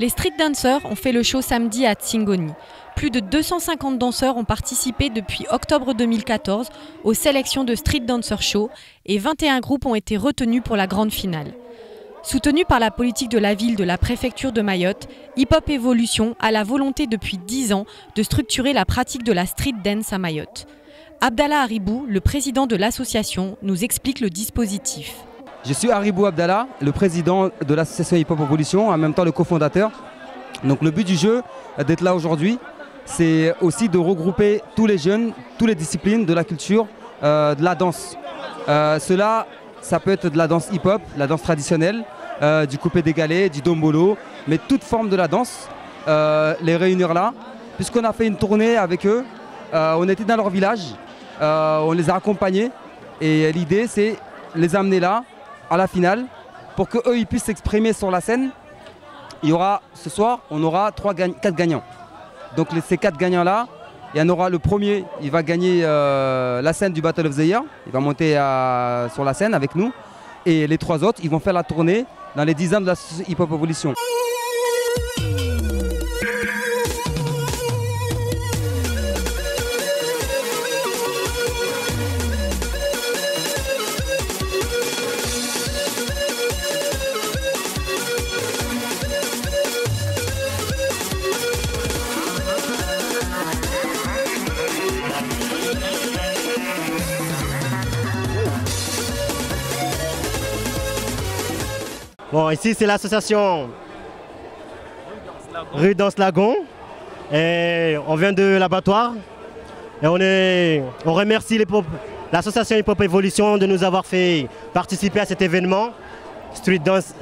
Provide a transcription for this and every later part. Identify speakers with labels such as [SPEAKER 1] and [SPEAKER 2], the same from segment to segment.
[SPEAKER 1] Les street dancers ont fait le show samedi à Tsingoni. Plus de 250 danseurs ont participé depuis octobre 2014 aux sélections de Street Dancer Show et 21 groupes ont été retenus pour la grande finale. Soutenu par la politique de la ville de la préfecture de Mayotte, Hip Hop Evolution a la volonté depuis 10 ans de structurer la pratique de la street dance à Mayotte. Abdallah Haribou, le président de l'association, nous explique le dispositif.
[SPEAKER 2] Je suis Haribou Abdallah, le président de l'association Hip Hop Evolution, en même temps le cofondateur. Donc le but du jeu, d'être là aujourd'hui, c'est aussi de regrouper tous les jeunes, toutes les disciplines de la culture, de la danse. Cela, ça peut être de la danse hip-hop, la danse traditionnelle, du coupé dégalé, du dombolo, mais toute forme de la danse, les réunir là. Puisqu'on a fait une tournée avec eux, on était dans leur village, on les a accompagnés et l'idée c'est les amener là, à la finale, pour qu'eux ils puissent s'exprimer sur la scène. Il y aura, ce soir, on aura 4 gagnants. Donc ces 4 gagnants-là, il y en aura le premier, il va gagner la scène du Battle of the Year. Il va monter sur la scène avec nous. Et les 3 autres, ils vont faire la tournée dans les 10 ans de la Hip Hop Evolution.
[SPEAKER 3] Bon, ici c'est l'association Rue Danse-Lagon et on vient de l'abattoir et on remercie l'association Hip Hop Evolution de nous avoir fait participer à cet événement Street Dance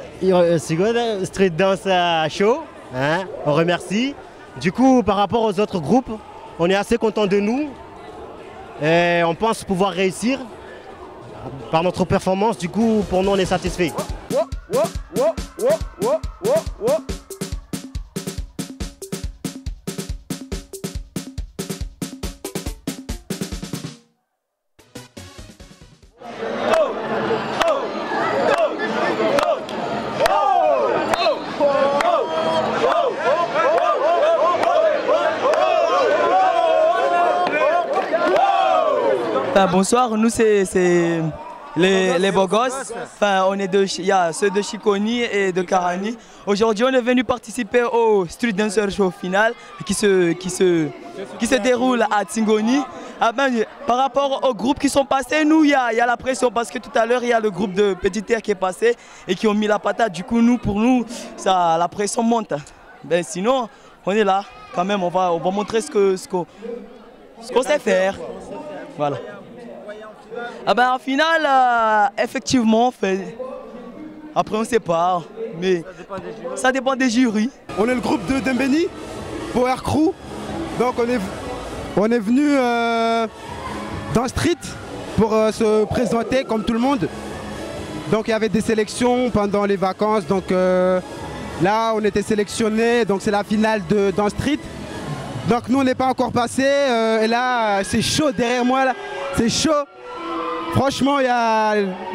[SPEAKER 3] Show, hein, on remercie. Du coup, par rapport aux autres groupes, on est assez content de nous et on pense pouvoir réussir par notre performance. Du coup, pour nous, on est satisfait.
[SPEAKER 4] Bonsoir, nous c'est les beaux gosses. Enfin, on est il y a ceux de Chiconi et de Karani. Aujourd'hui, on est venu participer au Street Dancer Show final qui se déroule à Tsingoni. Ah ben, par rapport aux groupes qui sont passés, nous, il y a la pression parce que tout à l'heure, il y a le groupe de Petit Terre qui est passé et qui ont mis la patate. Du coup, pour nous, la pression monte. Ben, sinon, on est là. Quand même, on va montrer ce qu'on sait faire. Voilà. Ah ben, en finale, effectivement, après on ne sait pas, mais ça dépend des jurys.
[SPEAKER 5] On est le groupe de Dembeni, Power Crew. Donc on est venu dans Street pour se présenter comme tout le monde. Donc il y avait des sélections pendant les vacances. Donc là on était sélectionnés, donc c'est la finale dans Street. Donc nous on n'est pas encore passé et là c'est chaud derrière moi, c'est chaud. Franchement,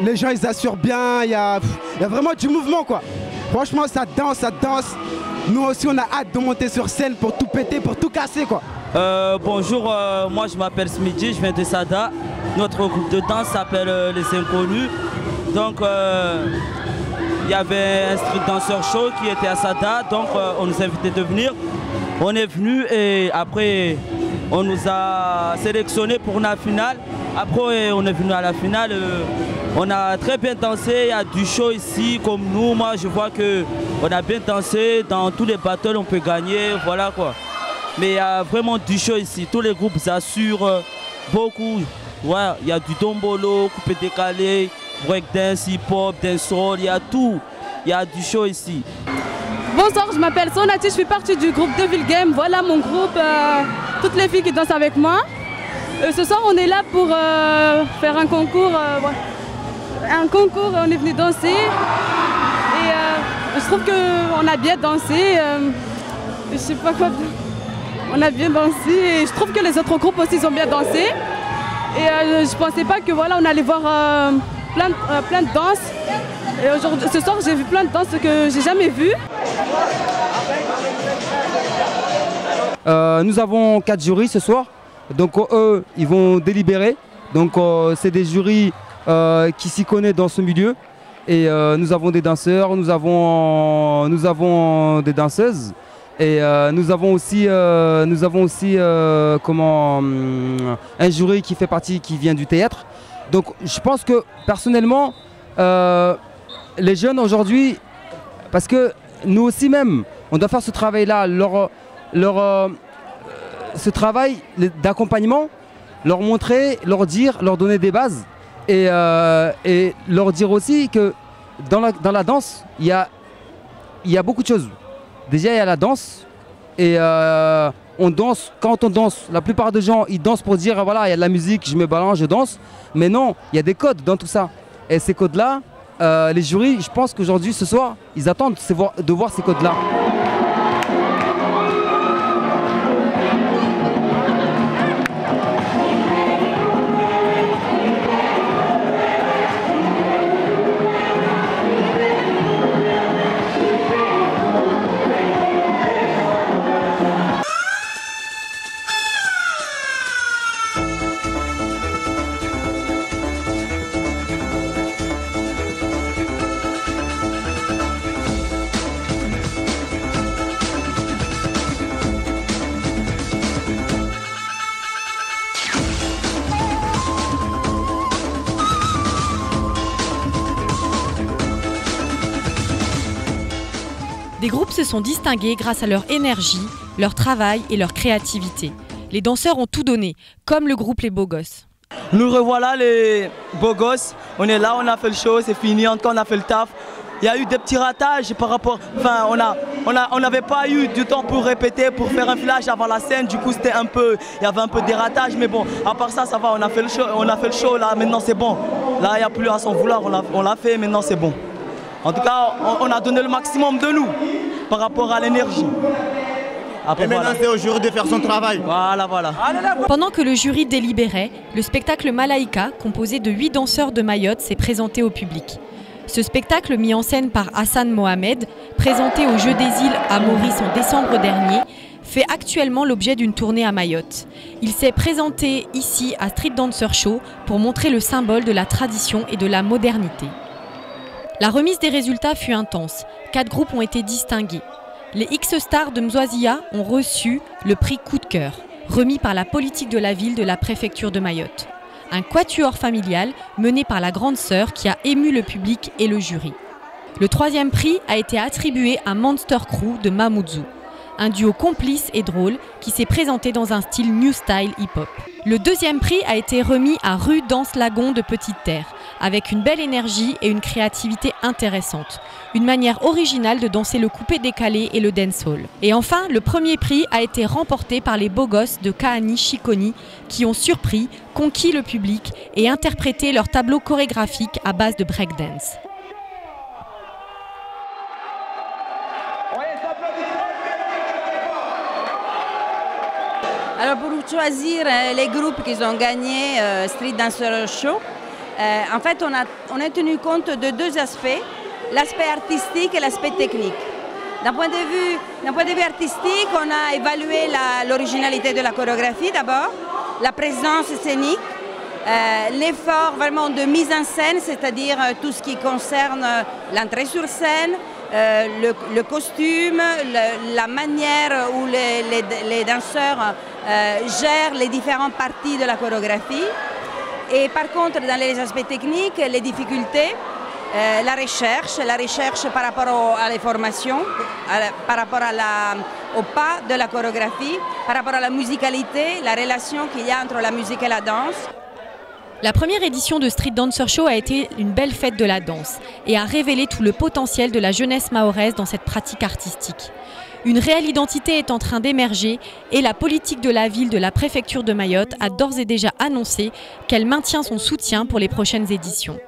[SPEAKER 5] les gens ils assurent bien, il y a vraiment du mouvement quoi. Franchement ça danse, ça danse. Nous aussi on a hâte de monter sur scène pour tout péter, pour tout casser quoi.
[SPEAKER 4] Bonjour, moi je m'appelle Smidji, je viens de Sada. Notre groupe de danse s'appelle Les Inconnus. Donc il y avait un street dancer show qui était à Sada, donc on nous invitait de venir. On est venu et après on nous a sélectionnés pour la finale. Après on est venu à la finale, on a très bien dansé, il y a du show ici comme nous. Moi je vois qu'on a bien dansé, dans tous les battles on peut gagner, voilà quoi. Mais il y a vraiment du show ici, tous les groupes assurent beaucoup. Ouais, il y a du dombolo, coupé décalé, breakdance, hip-hop, dancehall, il y a tout. Il y a du show ici.
[SPEAKER 6] Bonsoir, je m'appelle Sonati, je fais partie du groupe Devil Game. Voilà mon groupe, toutes les filles qui dansent avec moi. Ce soir, on est là pour faire un concours. On est venu danser. Et je trouve qu'on a bien dansé. Je sais pas quoi. On a bien dansé. Et je trouve que les autres groupes aussi ont bien dansé. Et je pensais pas que voilà, on allait voir plein de danses. Et ce soir, j'ai vu plein de danses que j'ai jamais vues.
[SPEAKER 2] Nous avons 4 jurys ce soir. Donc eux, ils vont délibérer. Donc c'est des jurys qui s'y connaissent dans ce milieu. Et nous avons des danseurs, nous avons des danseuses. Et nous avons aussi un jury qui fait partie, qui vient du théâtre. Donc je pense que personnellement, les jeunes aujourd'hui, parce que nous aussi même, on doit faire ce travail-là, ce travail d'accompagnement, leur montrer, leur dire, leur donner des bases et leur dire aussi que dans la danse, il y a beaucoup de choses. Déjà, il y a la danse et on danse. Quand on danse, la plupart des gens, ils dansent pour dire voilà, il y a de la musique, je me balance, je danse. Mais non, il y a des codes dans tout ça. Et ces codes-là, les jurys, je pense qu'aujourd'hui, ce soir, ils attendent de voir ces codes-là.
[SPEAKER 1] Des groupes se sont distingués grâce à leur énergie, leur travail et leur créativité. Les danseurs ont tout donné, comme le groupe Les Beaux Gosses.
[SPEAKER 7] Nous revoilà les Beaux Gosses, on est là, on a fait le show, c'est fini, en tout cas on a fait le taf. Il y a eu des petits ratages par rapport, enfin on n'avait pas eu du temps pour répéter, pour faire un flash avant la scène, du coup c'était un peu, il y avait un peu des ratages, mais bon, à part ça, ça va, on a fait le show là, maintenant c'est bon. Là il n'y a plus à s'en vouloir, on l'a fait, maintenant c'est bon. En tout cas, on a donné le maximum de nous par rapport à l'énergie.
[SPEAKER 8] Et maintenant, c'est au jury de faire son travail.
[SPEAKER 7] Voilà.
[SPEAKER 1] Pendant que le jury délibérait, le spectacle Malaïka, composé de 8 danseurs de Mayotte, s'est présenté au public. Ce spectacle, mis en scène par Hassan Mohamed, présenté au Jeu des Îles à Maurice en décembre dernier, fait actuellement l'objet d'une tournée à Mayotte. Il s'est présenté ici à Street Dancer Show pour montrer le symbole de la tradition et de la modernité. La remise des résultats fut intense. 4 groupes ont été distingués. Les X-Stars de Mzoisia ont reçu le prix Coup de cœur, remis par la politique de la ville de la préfecture de Mayotte. Un quatuor familial mené par la grande sœur qui a ému le public et le jury. Le 3e prix a été attribué à Monster Crew de Mamoudzou, un duo complice et drôle qui s'est présenté dans un style New Style hip-hop. Le 2e prix a été remis à Rue Danse Lagon de Petite Terre, avec une belle énergie et une créativité intéressante. Une manière originale de danser le coupé-décalé et le dancehall. Et enfin, le 1er prix a été remporté par les Beaux Gosses de Kahani Chikoni qui ont surpris, conquis le public et interprété leur tableau chorégraphique à base de breakdance.
[SPEAKER 9] Alors pour choisir les groupes qui ont gagné Street Dancer Show, en fait on a tenu compte de 2 aspects, l'aspect artistique et l'aspect technique. D'un point de vue artistique, on a évalué l'originalité de la chorégraphie d'abord, la présence scénique, l'effort vraiment de mise en scène, c'est-à-dire tout ce qui concerne l'entrée sur scène, le costume, la manière où les danseurs gèrent les différentes parties de la chorégraphie. Et par contre, dans les aspects techniques, les difficultés, la recherche par rapport à les formations, par rapport au pas de la chorégraphie, par rapport à la musicalité, la relation qu'il y a entre la musique et la danse.
[SPEAKER 1] La première édition de Street Dancer Show a été une belle fête de la danse et a révélé tout le potentiel de la jeunesse mahoraise dans cette pratique artistique. Une réelle identité est en train d'émerger et la politique de la ville de la préfecture de Mayotte a d'ores et déjà annoncé qu'elle maintient son soutien pour les prochaines éditions.